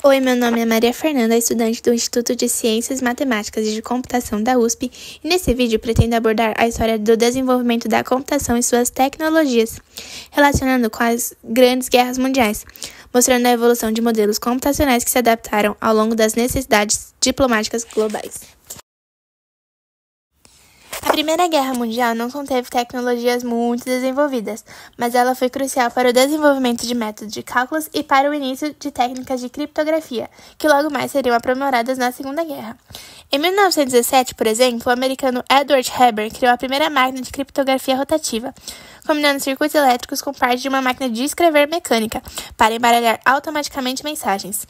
Oi, meu nome é Maria Fernanda, estudante do Instituto de Ciências Matemáticas e de Computação da USP, e nesse vídeo pretendo abordar a história do desenvolvimento da computação e suas tecnologias, relacionando com as grandes guerras mundiais, mostrando a evolução de modelos computacionais que se adaptaram ao longo das necessidades diplomáticas globais. A Primeira Guerra Mundial não conteve tecnologias muito desenvolvidas, mas ela foi crucial para o desenvolvimento de métodos de cálculos e para o início de técnicas de criptografia, que logo mais seriam aprimoradas na Segunda Guerra. Em 1917, por exemplo, o americano Edward Hepburn criou a primeira máquina de criptografia rotativa, combinando circuitos elétricos com parte de uma máquina de escrever mecânica, para embaralhar automaticamente mensagens.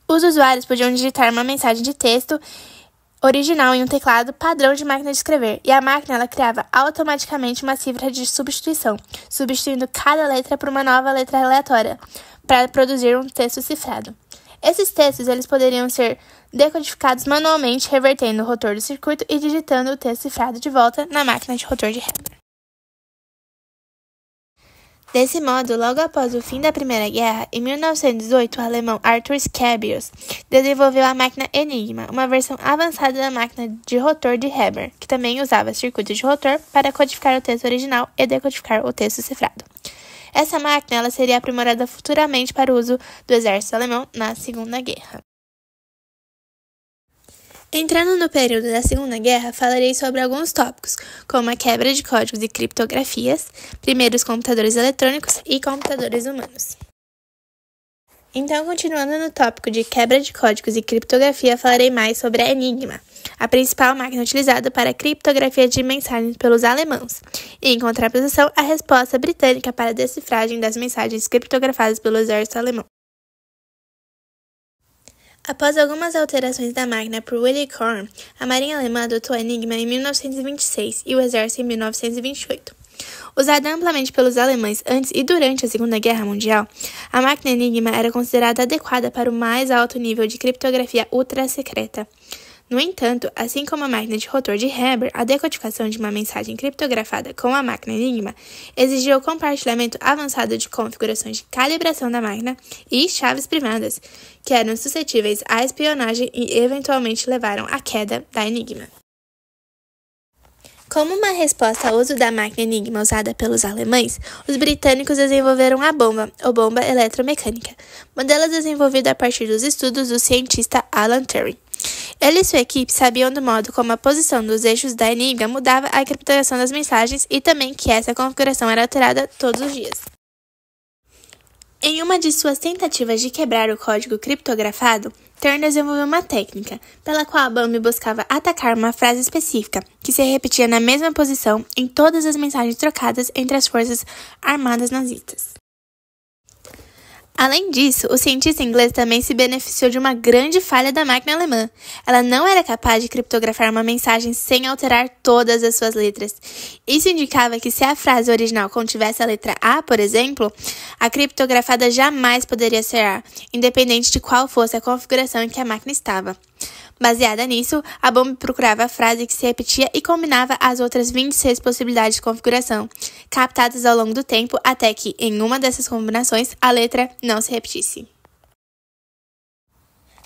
Os usuários podiam digitar uma mensagem de texto original em um teclado padrão de máquina de escrever, e a máquina ela criava automaticamente uma cifra de substituição, substituindo cada letra por uma nova letra aleatória, para produzir um texto cifrado. Esses textos eles poderiam ser decodificados manualmente, revertendo o rotor do circuito e digitando o texto cifrado de volta na máquina de rotor de Hepburn. Desse modo, logo após o fim da Primeira Guerra, em 1918, o alemão Arthur Scabius desenvolveu a máquina Enigma, uma versão avançada da máquina de rotor de Hepburn, que também usava circuitos de rotor para codificar o texto original e decodificar o texto cifrado. Essa máquina ela seria aprimorada futuramente para o uso do exército alemão na Segunda Guerra. Entrando no período da Segunda Guerra, falarei sobre alguns tópicos, como a quebra de códigos e criptografias, primeiros computadores eletrônicos e computadores humanos. Então, continuando no tópico de quebra de códigos e criptografia, falarei mais sobre a Enigma, a principal máquina utilizada para a criptografia de mensagens pelos alemãos, e, em contraposição, a resposta britânica para a decifragem das mensagens criptografadas pelo exército alemão. Após algumas alterações da máquina por Willy Korn, a Marinha Alemã adotou a Enigma em 1926 e o Exército em 1928. Usada amplamente pelos alemães antes e durante a Segunda Guerra Mundial, a máquina Enigma era considerada adequada para o mais alto nível de criptografia ultra-secreta. No entanto, assim como a máquina de rotor de Hepburn, a decodificação de uma mensagem criptografada com a máquina Enigma exigia o compartilhamento avançado de configurações de calibração da máquina e chaves privadas, que eram suscetíveis à espionagem e eventualmente levaram à queda da Enigma. Como uma resposta ao uso da máquina Enigma usada pelos alemães, os britânicos desenvolveram a bomba, ou bomba eletromecânica, modelo desenvolvido a partir dos estudos do cientista Alan Turing. Ele e sua equipe sabiam do modo como a posição dos eixos da Enigma mudava a criptografação das mensagens e também que essa configuração era alterada todos os dias. Em uma de suas tentativas de quebrar o código criptografado, Turing desenvolveu uma técnica, pela qual a bomba buscava atacar uma frase específica, que se repetia na mesma posição em todas as mensagens trocadas entre as forças armadas nazistas. Além disso, o cientista inglês também se beneficiou de uma grande falha da máquina alemã. Ela não era capaz de criptografar uma mensagem sem alterar todas as suas letras. Isso indicava que se a frase original contivesse a letra A, por exemplo, a criptografada jamais poderia ser A, independente de qual fosse a configuração em que a máquina estava. Baseada nisso, a bomba procurava a frase que se repetia e combinava as outras 26 possibilidades de configuração, captadas ao longo do tempo até que, em uma dessas combinações, a letra não se repetisse.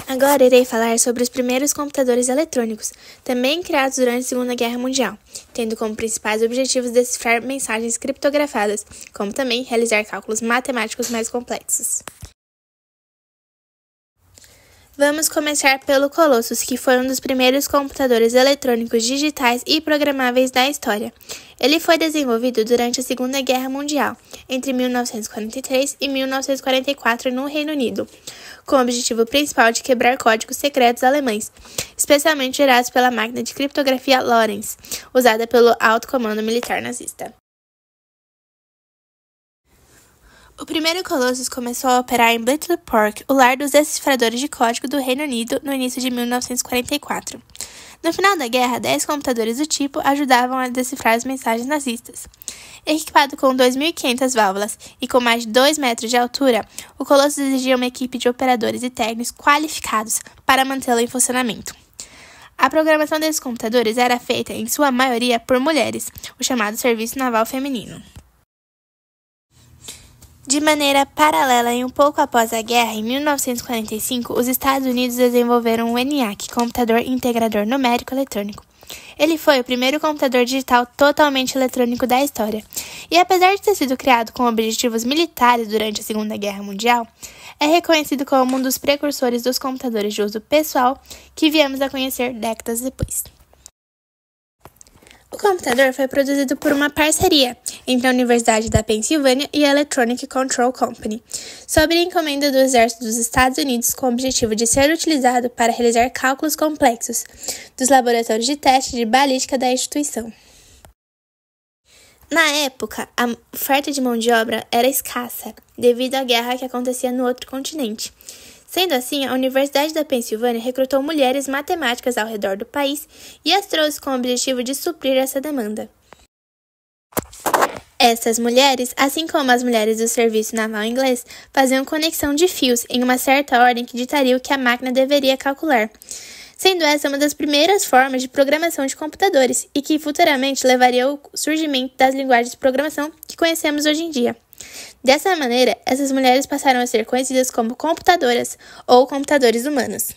Agora irei falar sobre os primeiros computadores eletrônicos, também criados durante a Segunda Guerra Mundial, tendo como principais objetivos decifrar mensagens criptografadas, como também realizar cálculos matemáticos mais complexos. Vamos começar pelo Colossus, que foi um dos primeiros computadores eletrônicos digitais e programáveis da história. Ele foi desenvolvido durante a Segunda Guerra Mundial, entre 1943 e 1944 no Reino Unido, com o objetivo principal de quebrar códigos secretos alemães, especialmente gerados pela máquina de criptografia Lorenz, usada pelo Alto Comando Militar nazista. O primeiro Colossus começou a operar em Bletchley Park, o lar dos decifradores de código do Reino Unido, no início de 1944. No final da guerra, 10 computadores do tipo ajudavam a decifrar as mensagens nazistas. Equipado com 2.500 válvulas e com mais de 2 metros de altura, o Colossus exigia uma equipe de operadores e técnicos qualificados para mantê-lo em funcionamento. A programação desses computadores era feita, em sua maioria, por mulheres, o chamado Serviço Naval Feminino. De maneira paralela e um pouco após a guerra, em 1945, os Estados Unidos desenvolveram o ENIAC, Computador Integrador Numérico Eletrônico. Ele foi o primeiro computador digital totalmente eletrônico da história. E apesar de ter sido criado com objetivos militares durante a Segunda Guerra Mundial, é reconhecido como um dos precursores dos computadores de uso pessoal que viemos a conhecer décadas depois. O computador foi produzido por uma parceria entre a Universidade da Pensilvânia e a Electronic Control Company, sob encomenda do Exército dos Estados Unidos, com o objetivo de ser utilizado para realizar cálculos complexos dos laboratórios de teste de balística da instituição. Na época, a oferta de mão de obra era escassa, devido à guerra que acontecia no outro continente. Sendo assim, a Universidade da Pensilvânia recrutou mulheres matemáticas ao redor do país e as trouxe com o objetivo de suprir essa demanda. Essas mulheres, assim como as mulheres do serviço naval inglês, faziam conexão de fios em uma certa ordem que ditaria o que a máquina deveria calcular, sendo essa uma das primeiras formas de programação de computadores e que futuramente levaria ao surgimento das linguagens de programação que conhecemos hoje em dia. Dessa maneira, essas mulheres passaram a ser conhecidas como computadoras ou computadores humanos.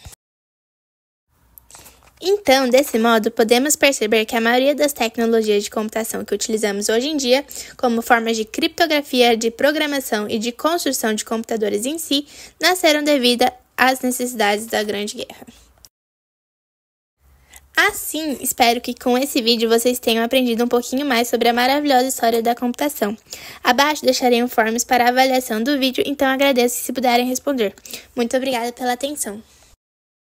Então, desse modo, podemos perceber que a maioria das tecnologias de computação que utilizamos hoje em dia, como formas de criptografia, de programação e de construção de computadores em si, nasceram devido às necessidades da Grande Guerra. Assim, espero que com esse vídeo vocês tenham aprendido um pouquinho mais sobre a maravilhosa história da computação. Abaixo deixarei um forms para avaliação do vídeo, então agradeço se puderem responder. Muito obrigada pela atenção.